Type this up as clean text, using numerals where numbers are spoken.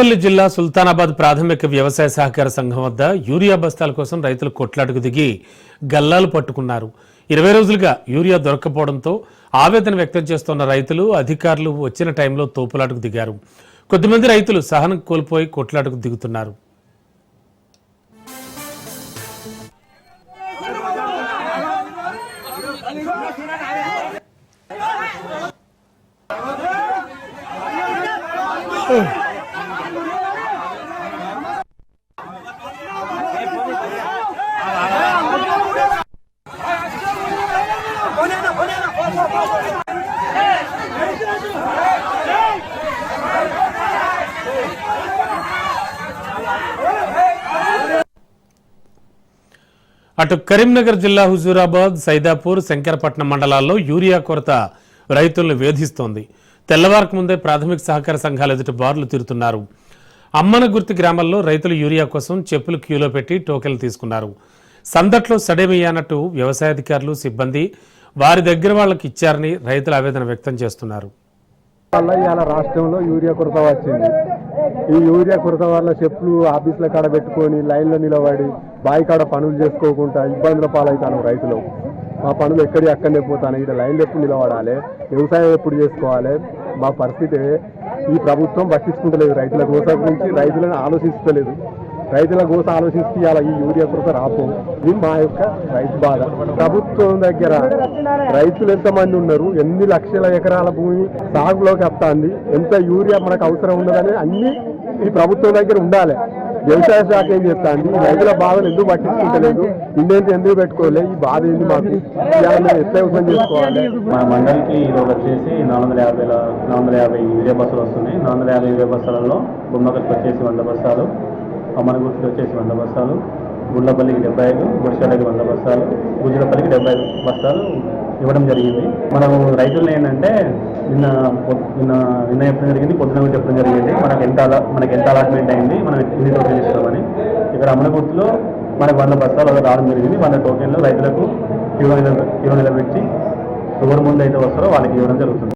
పెద్దపల్లి జిల్లా సుల్తానాబాద్ ప్రాథమిక వ్యవసాయ సహకార సంఘం వద్ద యూరియా బస్తాల కోసం రైతులు కొట్లాటకు దిగి గల్లాలు పట్టుకున్నారు. 20 రోజులుగా యూరియా దొరక్కపోవడంతో ఆవేదన వ్యక్తం చేస్తున్న రైతులు అధికారులు వచ్చిన టైంలో తోపులాటకు దిగారు. కొద్దిమంది రైతులు సహనం కోల్పోయి కొట్లాటకు దిగుతున్నారు. అటు కరీంనగర్ జిల్లా హుజూరాబాద్, సైదాపూర్, శంకరపట్నం మండలాల్లో యూరియా కొరత రైతులను వేధిస్తోంది. తెల్లవారకు ముందే ప్రాథమిక సహకార సంఘాలు ఎదుట బారులు తీరుతున్నారు. అమ్మనగుర్తి గ్రామాల్లో రైతులు యూరియా కోసం చెప్పులు క్యూలో పెట్టి టోకెన్లు తీసుకున్నారు. సందట్లో సడేమయ్యానట్టు వ్యవసాయాధికారులు, సిబ్బంది వారి దగ్గర వాళ్ళకి ఇచ్చారని రైతులు ఆవేదన వ్యక్తం చేస్తున్నారు. ఇవాళ రాష్ట్రంలో యూరియా కొరత వచ్చింది. ఈ యూరియా కొరత వల్ల చెప్పులు ఆఫీసుల కాడ పెట్టుకొని లైన్లో నిలబడి బావి కాడ పనులు చేసుకోకుండా ఇబ్బందుల పాలవుతాను రైతులు. మా పనులు అక్కడనే పోతాను. ఇక్కడ లైన్లు ఎప్పుడు నిలబడాలి, వ్యవసాయం ఎప్పుడు చేసుకోవాలి, మా పరిస్థితి ఈ ప్రభుత్వం పట్టించుకుంటలేదు. రైతుల గోస గురించి రైతులను ఆలోచిస్తలేదు. రైతుల గోస ఆలోచిస్తే ఇవాళ ఈ యూరియా కొరత రాపు. ఇది మా యొక్క రైతు బాధ. ప్రభుత్వం దగ్గర రైతులు ఎంతమంది ఉన్నారు, ఎన్ని లక్షల ఎకరాల భూమి సాగులోకి వస్తుంది, ఎంత యూరియా మనకు అవసరం ఉన్నదని అన్ని ఈ ప్రభుత్వం దగ్గర ఉండాలి. వ్యవసాయ శాఖ ఏం చేస్తుంది, రైతుల బాధలు ఎందుకు పట్టించుకుంటలేదు, ఇండియన్స్ ఎందుకు పెట్టుకోలే, ఈ బాధ ఏంది మాకు, ఎట్లా వ్యవసాయం చేసుకోవాలి. మన మండలికి ఈరోజు వచ్చేసి 450 యూరియా బస్సులు వస్తున్నాయి. 450 యూరియా బస్సులలో బొమ్మకల్కి వచ్చేసి 100 బస్తాలు, అమ్మనగుర్తికి వచ్చేసి 100 బస్తాలు, గుండ్లపల్లికి 75, గుడిశాలకి 100 బస్తాలు, గుజ్జులపల్లికి 75 బస్తాలు ఇవ్వడం జరిగింది. మనము రైతులను ఏంటంటే నిన్న చెప్పడం జరిగింది, పొద్దున చెప్పడం జరిగింది మనకి ఎంత అలాట్మెంట్ అయింది, మనం ఎన్ని టోకెన్లు ఇస్తామని. ఇక్కడ అమ్మనగుర్తిలో మనకు 100 బస్తాలు రావడం జరిగింది. 100 టోకెన్లు రైతులకు క్యూ నిలబెట్టి ఎవరు ముందు అయితే వస్తారో వాళ్ళకి ఇవ్వడం జరుగుతుంది.